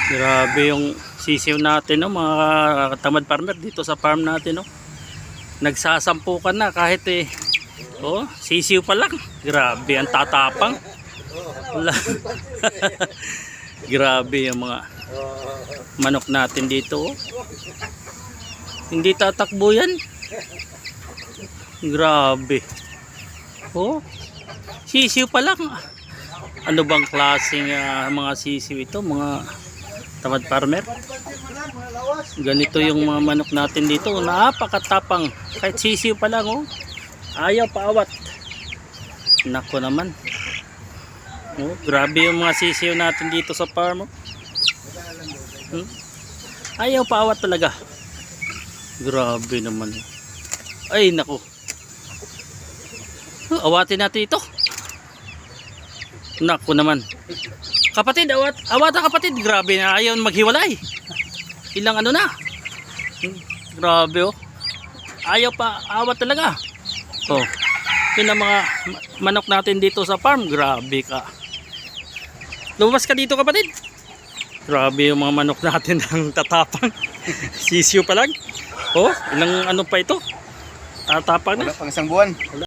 Grabe yung sisiw natin, no, mga tamad farmer dito sa farm natin, no. Nagsasampukan na kahit oh, sisiw pa lang. Grabe ang tatapang. Wala. Grabe yung mga manok natin dito, oh. Hindi tatakbo yan. Grabe. Oh, sisiw pa lang. Ano bang klaseng mga sisiw ito, mga tamad farmer? Ganito yung mga manok natin dito, napakatapang. Kahit sisiw pa lang, oh, ayaw paawat. Nako naman. Oh, grabe yung mga sisiw natin dito sa farm, oh. Ayaw paawat talaga. Grabe naman. Ay nako. Awatin natin ito. Nako naman. Kapatid, awat kapatid. Grabe na, ayaw maghiwalay. Ilang ano na. Grabe, oh. Ayaw pa awat talaga. Oh. Yun ang mga manok natin dito sa farm. Grabe ka. Lumabas ka dito, kapatid. Grabe yung mga manok natin ang tatapang. Sisiw pa lang. Oh, ilang ano pa ito? Tatapang na. Wala pang isang buwan.